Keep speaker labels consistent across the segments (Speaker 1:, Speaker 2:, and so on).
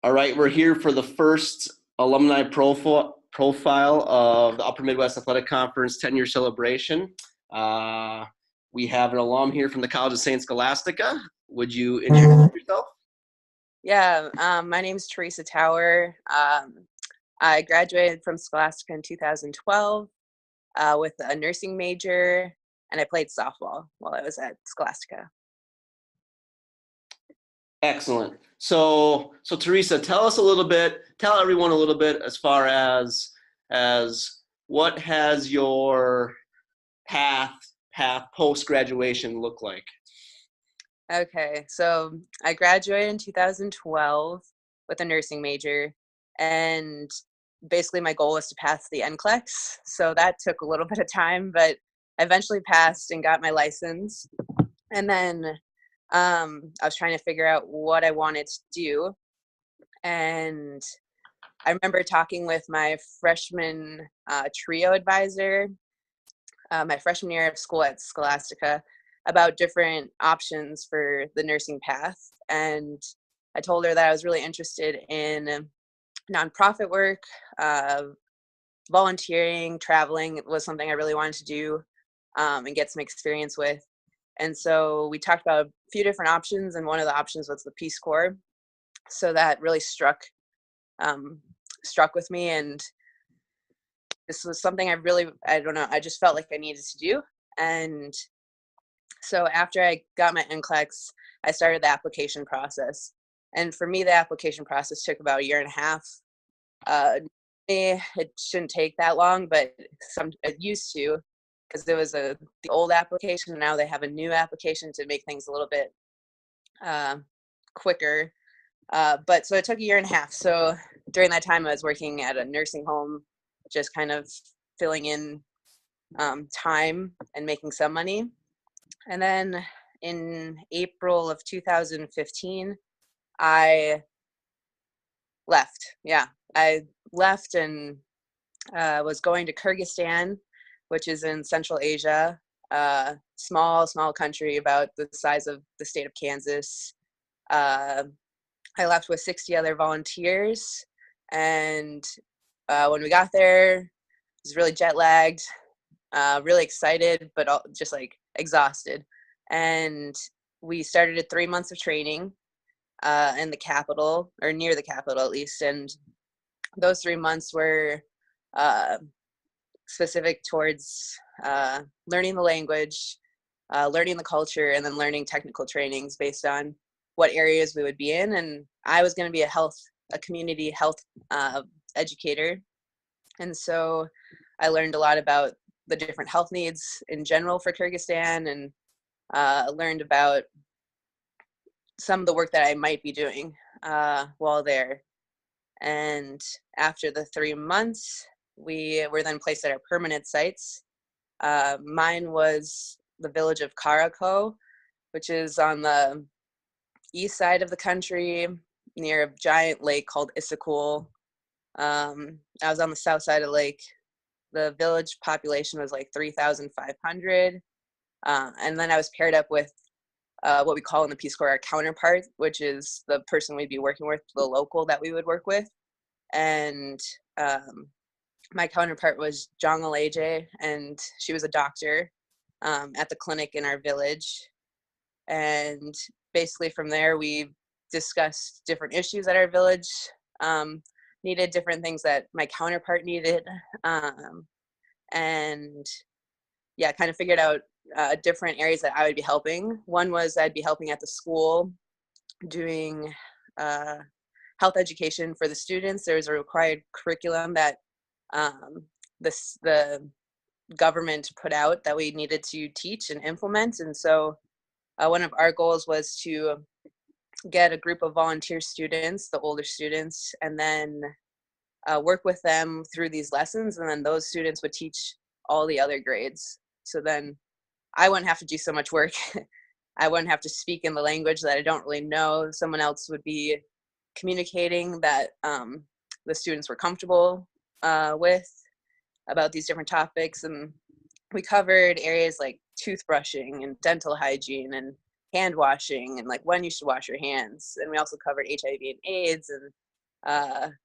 Speaker 1: All right, we're here for the first alumni profile of the Upper Midwest Athletic Conference 10-year celebration. We have an alum here from the College of St. Scholastica. Would you introduce yourself?
Speaker 2: Yeah, my name is Theresa Tauer. I graduated from Scholastica in 2012 with a nursing major, and I played softball while I was at Scholastica.
Speaker 1: Excellent. So Theresa, tell everyone a little bit as far as what has your path post-graduation look like?
Speaker 2: Okay, so I graduated in 2012 with a nursing major, and basically my goal was to pass the NCLEX. So that took a little bit of time, but I eventually passed and got my license. And then I was trying to figure out what I wanted to do. And I remember talking with my freshman trio advisor, my freshman year of school at Scholastica, about different options for the nursing path. And I told her that I was really interested in nonprofit work, volunteering, traveling was something I really wanted to do and get some experience with. And so we talked about a few different options, and one of the options was the Peace Corp. So that really struck with me, and this was something I just felt like I needed to do. And so after I got my NCLEX, I started the application process. And for me, the application process took about a year and a half. It shouldn't take that long, but it used to, because there was the old application, and now they have a new application to make things a little bit quicker. But so it took a year and a half. So during that time, I was working at a nursing home, just kind of filling in time and making some money. And then in April of 2015, I left. Yeah, I left and was going to Kyrgyzstan, which is in Central Asia, small country about the size of the state of Kansas. I left with 60 other volunteers, and when we got there, I was really jet lagged, really excited, but just like exhausted. And we started 3 months of training in the capital, or near the capital at least, and those 3 months were specific towards learning the language, learning the culture, and then learning technical trainings based on what areas we would be in. And I was going to be a community health educator. And so I learned a lot about the different health needs in general for Kyrgyzstan, and learned about some of the work that I might be doing while there. And after the 3 months, we were then placed at our permanent sites. Mine was the village of Karako, which is on the east side of the country near a giant lake called Issyk. I was on the south side of the lake. The village population was like 3,500. And then I was paired up with what we call in the Peace Corps our counterpart, which is the person we'd be working with, the local that we would work with. And my counterpart was Jong Aleje, and she was a doctor at the clinic in our village. And basically from there, we discussed different issues at our village, needed different things that my counterpart needed, and yeah, kind of figured out different areas that I would be helping. One was I'd be helping at the school doing health education for the students. There was a required curriculum that the government put out that we needed to teach and implement. And so one of our goals was to get a group of volunteer students, the older students, and then work with them through these lessons. And then those students would teach all the other grades. So then I wouldn't have to do so much work. I wouldn't have to speak in the language that I don't really know. Someone else would be communicating that the students were comfortable with about these different topics. And we covered areas like toothbrushing and dental hygiene and hand washing and like when you should wash your hands. And we also covered HIV and AIDS and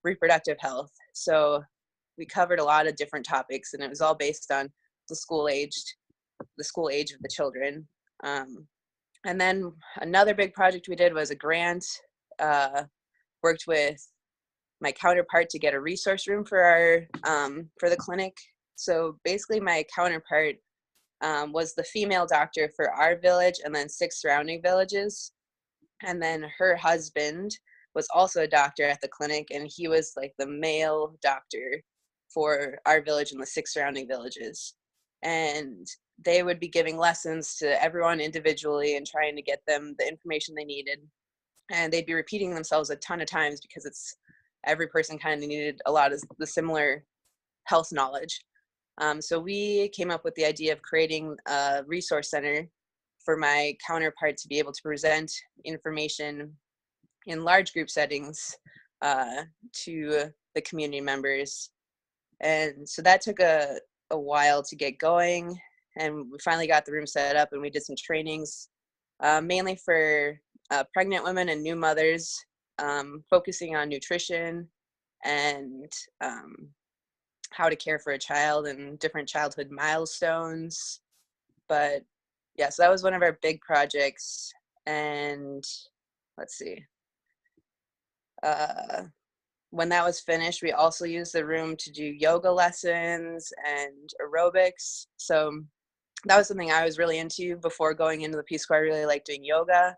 Speaker 2: reproductive health. So we covered a lot of different topics, and it was all based on the school age of the children. And then another big project we did was a grant. Worked with my counterpart to get a resource room for the clinic. So basically, my counterpart was the female doctor for our village and then 6 surrounding villages. And then her husband was also a doctor at the clinic, and he was like the male doctor for our village and the 6 surrounding villages. And they would be giving lessons to everyone individually and trying to get them the information they needed. And they'd be repeating themselves a ton of times because every person kind of needed a lot of the similar health knowledge. So we came up with the idea of creating a resource center for my counterpart to be able to present information in large group settings to the community members. And so that took a while to get going, and we finally got the room set up, and we did some trainings mainly for pregnant women and new mothers, focusing on nutrition and how to care for a child and different childhood milestones. But yeah, so that was one of our big projects. And let's see. When that was finished, we also used the room to do yoga lessons and aerobics. So that was something I was really into before going into the Peace Corps. I really liked doing yoga,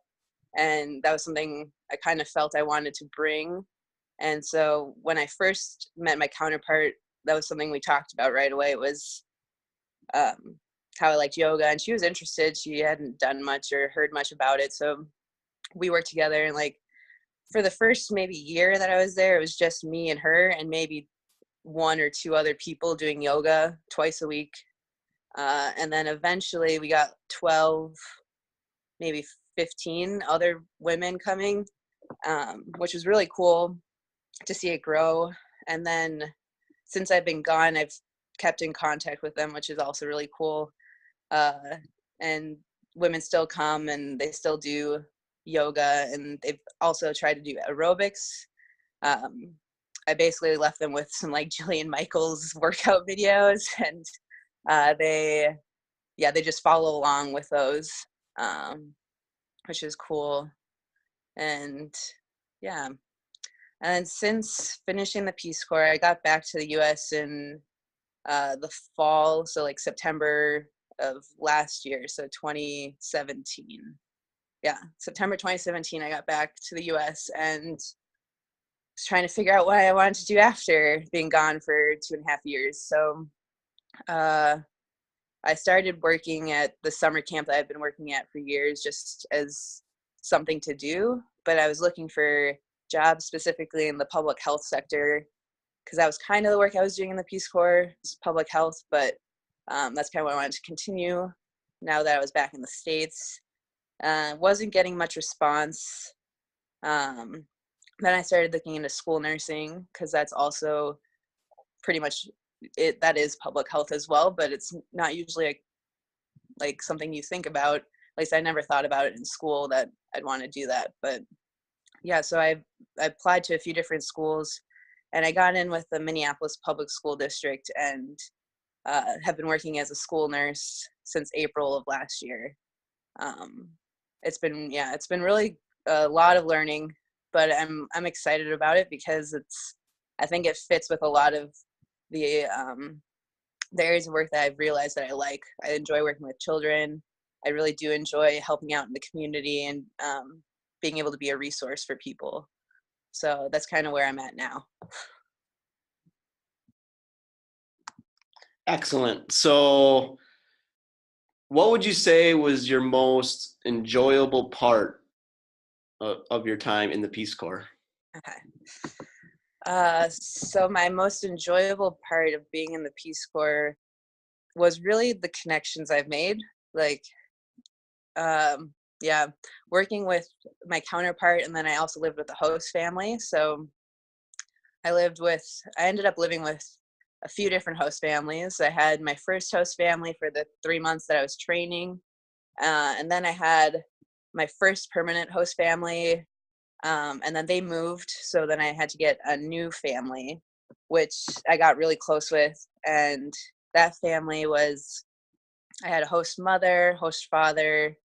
Speaker 2: and that was something I kind of felt I wanted to bring. And so when I first met my counterpart, that was something we talked about right away. It was how I liked yoga, and she was interested. She hadn't done much or heard much about it. So we worked together, and like for the first maybe year that I was there, it was just me and her and maybe 1 or 2 other people doing yoga twice a week. And then eventually we got 12, maybe 15 other women coming, which was really cool to see it grow. And then since I've been gone, I've kept in contact with them, which is also really cool. And women still come and they still do yoga, and they've also tried to do aerobics. I basically left them with some like Jillian Michaels workout videos, and they just follow along with those, which is cool. And yeah, and since finishing the Peace Corps, I got back to the U.S. in the fall, so like September of last year, so 2017. Yeah, September 2017, I got back to the U.S. and was trying to figure out what I wanted to do after being gone for 2.5 years. So I started working at the summer camp that I've been working at for years, just as something to do. But I was looking for jobs specifically in the public health sector, because that was kind of the work I was doing in the Peace Corps, public health. But that's kind of what I wanted to continue now that I was back in the States. Wasn't getting much response. Then I started looking into school nursing, because that's also pretty much it. That is public health as well, but it's not usually like something you think about. At least I never thought about it in school that I'd want to do that. But yeah, so I applied to a few different schools, and I got in with the Minneapolis Public School District, and have been working as a school nurse since April of last year. It's been really a lot of learning, but I'm excited about it because I think it fits with a lot of the areas of work that I've realized that I like. I enjoy working with children. I really do enjoy helping out in the community and being able to be a resource for people. So that's kind of where I'm at now.
Speaker 1: Excellent. So what would you say was your most enjoyable part of your time in the Peace Corps?
Speaker 2: Okay. So my most enjoyable part of being in the Peace Corps was really the connections I've made. Like, working with my counterpart, and then I also lived with a host family. So I ended up living with a few different host families. I had my first host family for the 3 months that I was training. And then I had my first permanent host family And then they moved, so then I had to get a new family, which I got really close with. And that family was, I had a host mother, host father,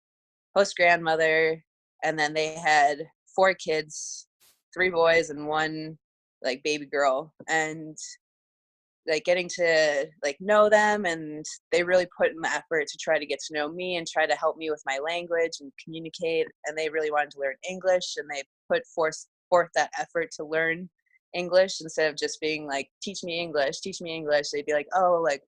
Speaker 2: host grandmother, and then they had 4 kids, 3 boys and 1 like baby girl. And like getting to like know them, and they really put in the effort to try to get to know me and try to help me with my language and communicate. And they really wanted to learn English, and they put forth that effort to learn English instead of just being like, teach me English, teach me English. They'd be like, oh, like,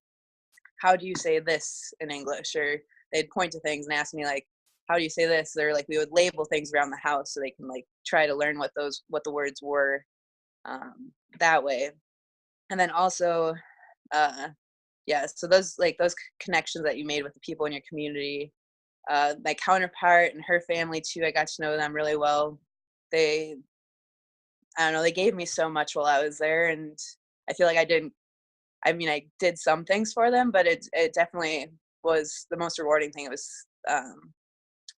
Speaker 2: how do you say this in English? Or they'd point to things and ask me like, how do you say this? Or like we would label things around the house so they can like try to learn what the words were, that way. And then also, yeah, so those connections that you made with the people in your community, my counterpart and her family too, I got to know them really well. They, I don't know, they gave me so much while I was there, and I feel like I did some things for them, but it definitely was the most rewarding thing. It was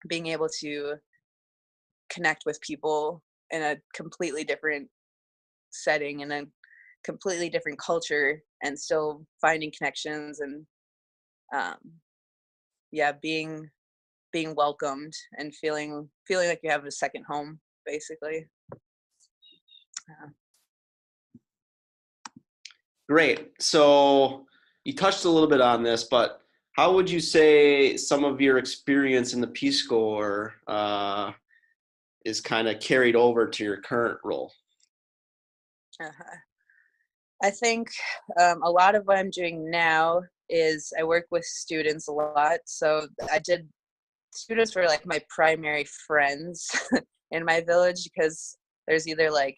Speaker 2: being able to connect with people in a completely different setting, in a completely different culture, and still finding connections and yeah, being welcomed and feeling like you have a second home, basically.
Speaker 1: Great. So you touched a little bit on this, but how would you say some of your experience in the Peace Corps is kind of carried over to your current role?
Speaker 2: Uh-huh. I think a lot of what I'm doing now is I work with students a lot. So students were like my primary friends in my village, because there's either like,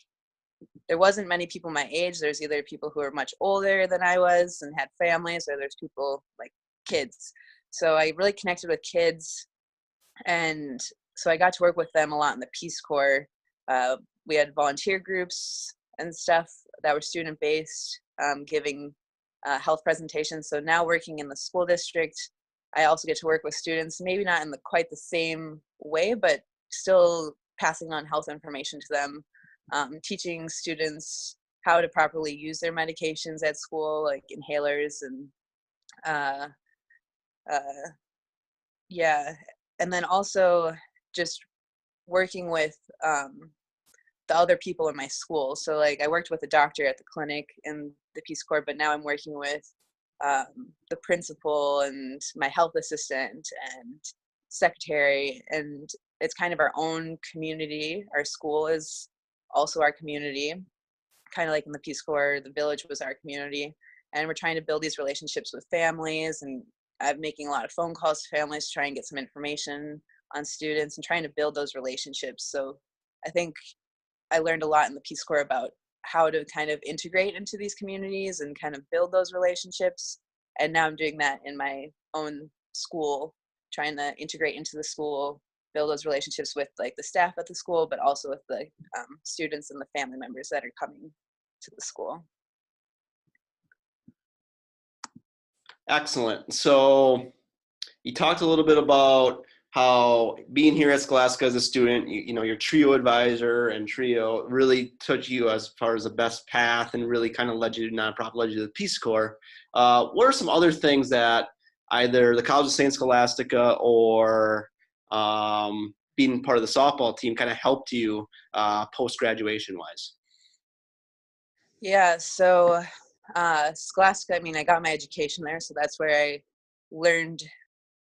Speaker 2: there wasn't many people my age. There's either people who are much older than I was and had families, or there's people like kids. So I really connected with kids, and so I got to work with them a lot in the Peace Corps. We had volunteer groups and stuff that were student-based, giving health presentations. So now working in the school district, I also get to work with students, maybe not in quite the same way, but still passing on health information to them, teaching students how to properly use their medications at school, like inhalers and uh, uh, yeah. And then also just working with the other people in my school. So like I worked with a doctor at the clinic in the Peace Corps, but now I'm working with the principal and my health assistant and secretary, and it's kind of our own community. Our school is also our community, kind of like in the Peace Corps, the village was our community. And we're trying to build these relationships with families, and I'm making a lot of phone calls to families to try and get some information on students and trying to build those relationships. So I think I learned a lot in the Peace Corps about how to kind of integrate into these communities and kind of build those relationships. And now I'm doing that in my own school, trying to integrate into the school, build those relationships with like the staff at the school, but also with the students and the family members that are coming to the school.
Speaker 1: Excellent. So you talked a little bit about how being here at Scholastica as a student, you know, your TRIO advisor and TRIO really took you as far as the best path and really kind of led you to nonprofit, led you to the Peace Corps. What are some other things that either the College of St. Scholastica or being part of the softball team kind of helped you post-graduation wise?
Speaker 2: Yeah, so Scholastica, I mean, I got my education there, so that's where I learned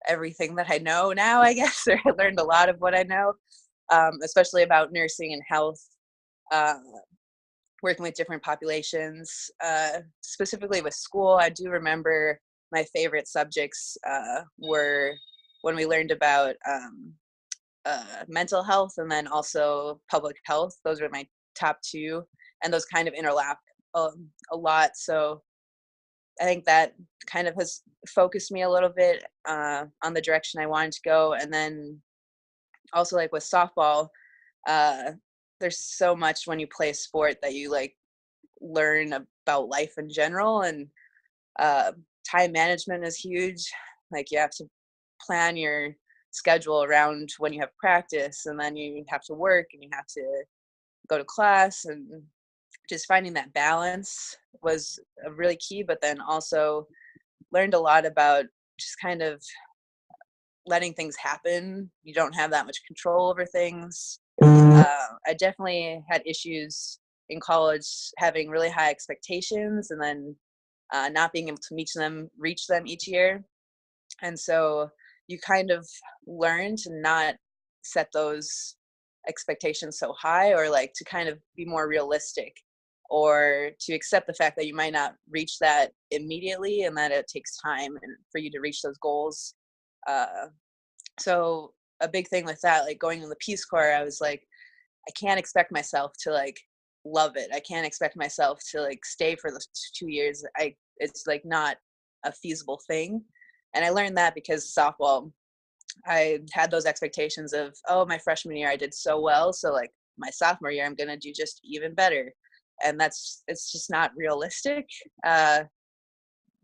Speaker 2: everything that I know now, I guess, or I learned a lot of what I know, especially about nursing and health, working with different populations. Specifically with school, I do remember my favorite subjects were when we learned about mental health and then also public health. Those were my top 2, and those kind of interlap a lot. So I think that kind of has focused me a little bit on the direction I wanted to go. And then also like with softball, there's so much when you play a sport that you like learn about life in general, and time management is huge. Like you have to plan your schedule around when you have practice, and then you have to work and you have to go to class, and just finding that balance was really key. But then also learned a lot about just kind of letting things happen. You don't have that much control over things. I definitely had issues in college having really high expectations and then not being able to reach them each year. And so you kind of learn to not set those expectations so high, or like to kind of be more realistic, or to accept the fact that you might not reach that immediately and that it takes time and for you to reach those goals. So a big thing with that, like going in the Peace Corps, I was like, I can't expect myself to like love it. I can't expect myself to like stay for the 2 years. It's like not a feasible thing. And I learned that because softball, I had those expectations of, oh, my freshman year I did so well, so like my sophomore year I'm gonna do just even better, and it's just not realistic.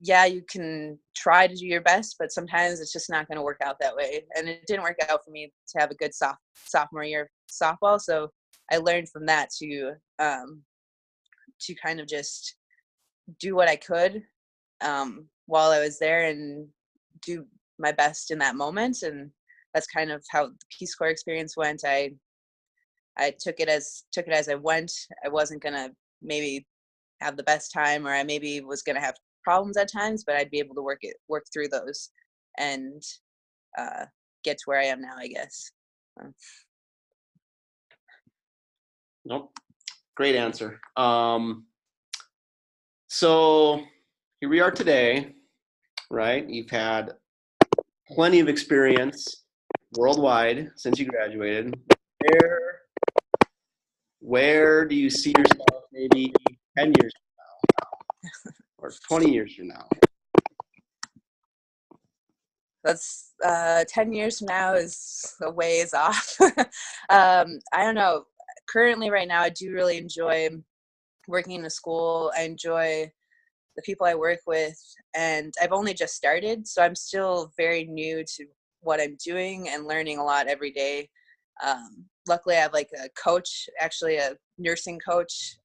Speaker 2: Yeah, you can try to do your best, but sometimes it's just not going to work out that way. And it didn't work out for me to have a good sophomore year of softball. So I learned from that to kind of just do what I could while I was there and do my best in that moment. And that's kind of how the Peace Corps experience went. I took it as I went. I wasn't going to maybe have the best time, or I maybe was going to have problems at times, but I'd be able to work through those and get to where I am now, I guess.
Speaker 1: Nope. Great answer. So here we are today, right? You've had plenty of experience worldwide since you graduated. Where do you see yourself maybe 10 years from now or 20 years from now?
Speaker 2: That's 10 years from now is a ways off. I don't know. Currently, right now, I do really enjoy working in a school. I enjoy the people I work with, and I've only just started, so I'm still very new to what I'm doing and learning a lot every day. Luckily, I have like a coach, actually a nursing coach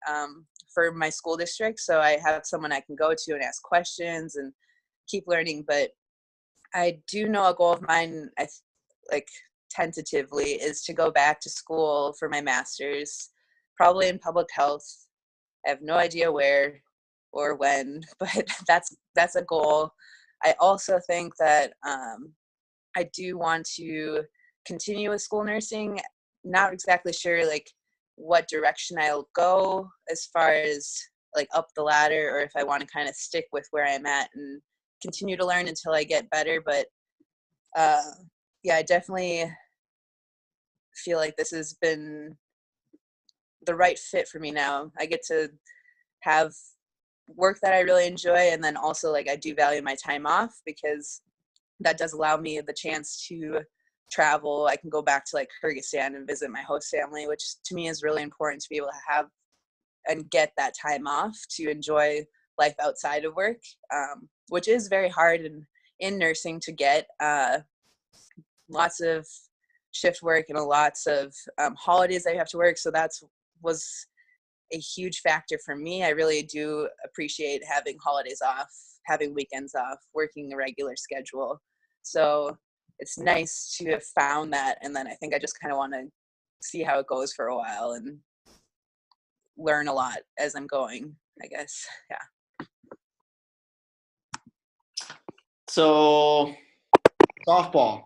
Speaker 2: for my school district, so I have someone I can go to and ask questions and keep learning. But I do know a goal of mine, like tentatively, is to go back to school for my master's, probably in public health. I have no idea where or when, but that's a goal. I also think that I do want to continue with school nursing. Not exactly sure like what direction I'll go as far as like up the ladder, or if I want to kind of stick with where I'm at and continue to learn until I get better. But yeah, I definitely feel like this has been the right fit for me now. I get to have work that I really enjoy, and then also like I do value my time off, because that does allow me the chance to travel. I can go back to like Kyrgyzstan and visit my host family, which to me is really important, to be able to have and get that time off to enjoy life outside of work, which is very hard in nursing to get. Lots of shift work and lots of holidays that you have to work. So was a huge factor for me. I really do appreciate having holidays off, having weekends off, working a regular schedule. So it's nice to have found that. And then I think I just kind of want to see how it goes for a while and learn a lot as I'm going, I guess. Yeah.
Speaker 1: So softball.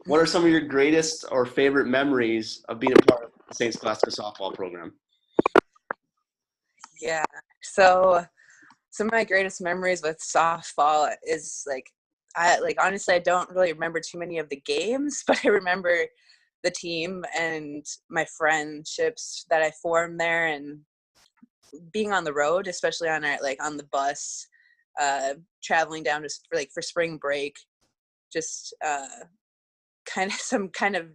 Speaker 1: What are some of your greatest or favorite memories of being a part of the St. Scholastica softball program?
Speaker 2: Yeah. So some of my greatest memories with softball is like, honestly, I don't really remember too many of the games, but I remember the team and my friendships that I formed there, and being on the road, especially on the bus, traveling down just for spring break, just some kind of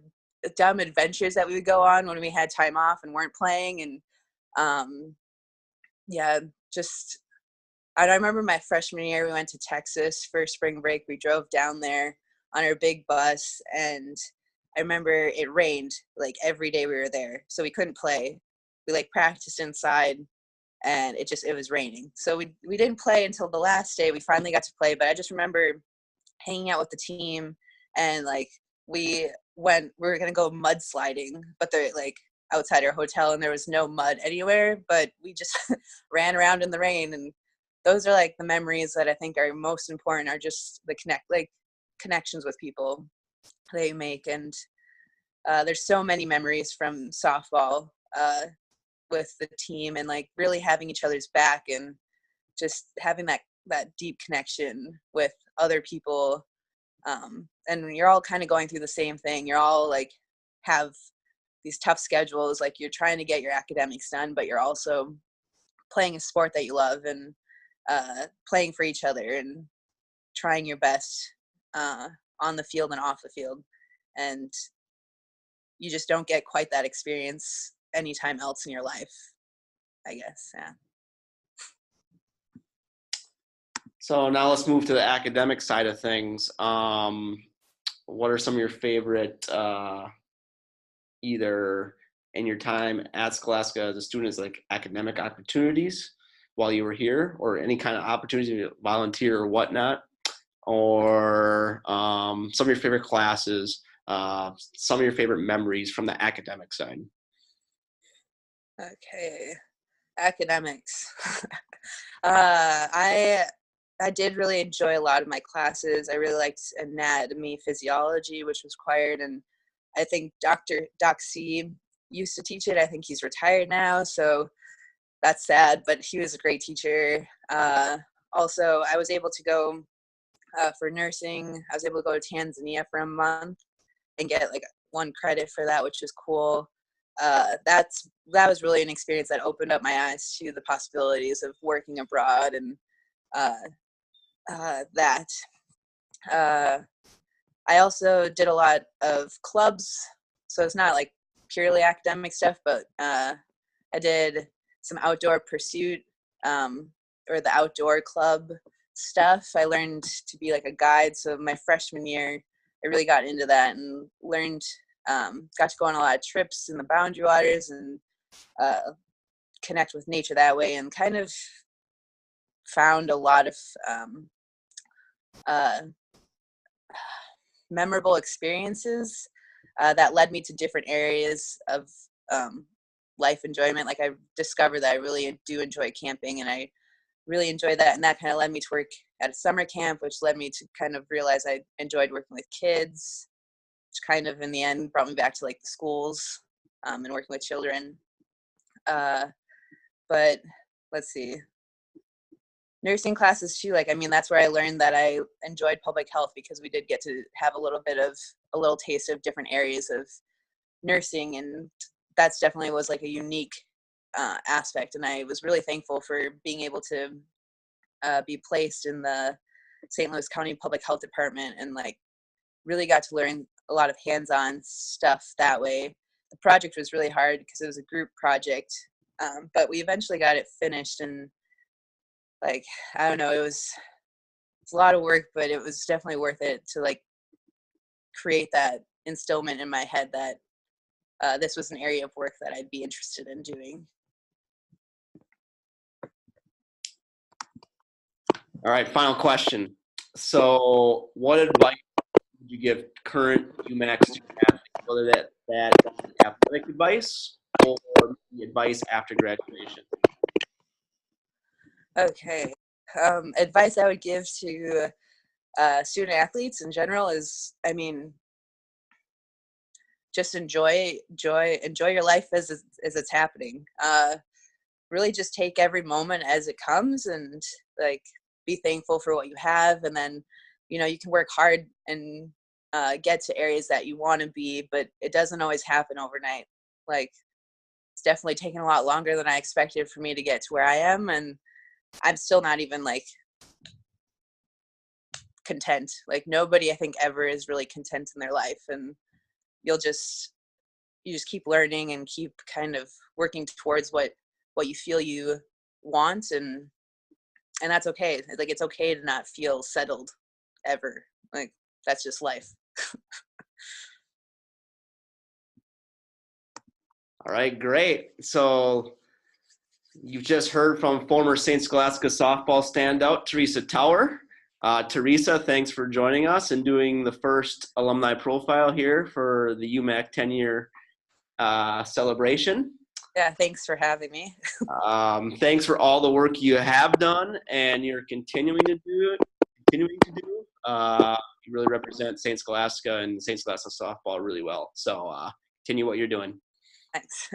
Speaker 2: dumb adventures that we would go on when we had time off and weren't playing. And yeah, just I remember my freshman year, we went to Texas for spring break. We drove down there on our big bus, and I remember it rained like every day we were there, so we couldn't play. We like practiced inside, and it was raining, so we didn't play until the last day. We finally got to play, but I just remember hanging out with the team, and like we were gonna go mudsliding, but they're like outside our hotel, and there was no mud anywhere, but we just ran around in the rain. And those are like the memories that I think are most important, are just the connections with people they make. And there's so many memories from softball with the team, and like really having each other's back, and just having that deep connection with other people. And you're all kind of going through the same thing. You're all like have these tough schedules, like you're trying to get your academics done, but you're also playing a sport that you love, and playing for each other, and trying your best on the field and off the field. And you just don't get quite that experience anytime else in your life, I guess. Yeah.
Speaker 1: So now let's move to the academic side of things. What are some of your favorite, either in your time at Scholastica as a student, as like academic opportunities while you were here, or any kind of opportunity to volunteer or whatnot, or some of your favorite classes, some of your favorite memories from the academic side?
Speaker 2: Okay, academics. I did really enjoy a lot of my classes. I really liked anatomy, physiology, which was required, and I think Doc C used to teach it. I think he's retired now, so that's sad, but he was a great teacher. Also, I was able to go for nursing. I was able to go to Tanzania for a month and get like 1 credit for that, which was cool. That was really an experience that opened up my eyes to the possibilities of working abroad, and that. I also did a lot of clubs, so it's not like purely academic stuff, but I did some outdoor pursuit, or the outdoor club stuff. I learned to be like a guide, so my freshman year I really got into that and learned, got to go on a lot of trips in the Boundary Waters, and connect with nature that way, and kind of found a lot of memorable experiences that led me to different areas of life enjoyment. Like I discovered that I really do enjoy camping, and I really enjoy that, and that kind of led me to work at a summer camp, which led me to kind of realize I enjoyed working with kids, which kind of in the end brought me back to like the schools, and working with children. But let's see, nursing classes too. Like, I mean, that's where I learned that I enjoyed public health, because we did get to have a little taste of different areas of nursing, and that's definitely was like a unique aspect. And I was really thankful for being able to be placed in the St. Louis County Public Health Department, and like really got to learn a lot of hands-on stuff that way. The project was really hard because it was a group project, but we eventually got it finished, and like, I don't know, it's a lot of work, but it was definitely worth it to like create that instillment in my head that this was an area of work that I'd be interested in doing.
Speaker 1: All right, final question. So what advice would you give current UMAC student athletes, whether that athletic advice or the advice after graduation?
Speaker 2: Okay. Advice I would give to student athletes in general is, I mean, just enjoy your life as it's happening. Really just take every moment as it comes, and like be thankful for what you have, and then you can work hard and get to areas that you want to be, but it doesn't always happen overnight. Like, it's definitely taken a lot longer than I expected for me to get to where I am, and I'm still not even like content. Like, nobody I think ever is really content in their life, and you just keep learning and keep kind of working towards what you feel you want, and that's okay. Like, it's okay to not feel settled ever. Like, that's just life.
Speaker 1: All right, great. So you've just heard from former St. Scholastica softball standout, Theresa Tauer. Theresa, thanks for joining us and doing the first alumni profile here for the UMAC 10-year celebration.
Speaker 2: Yeah, thanks for having me.
Speaker 1: Thanks for all the work you have done and you're continuing to do. You really represent St. Scholastica and St. Scholastica softball really well. So continue what you're doing.
Speaker 2: Thanks.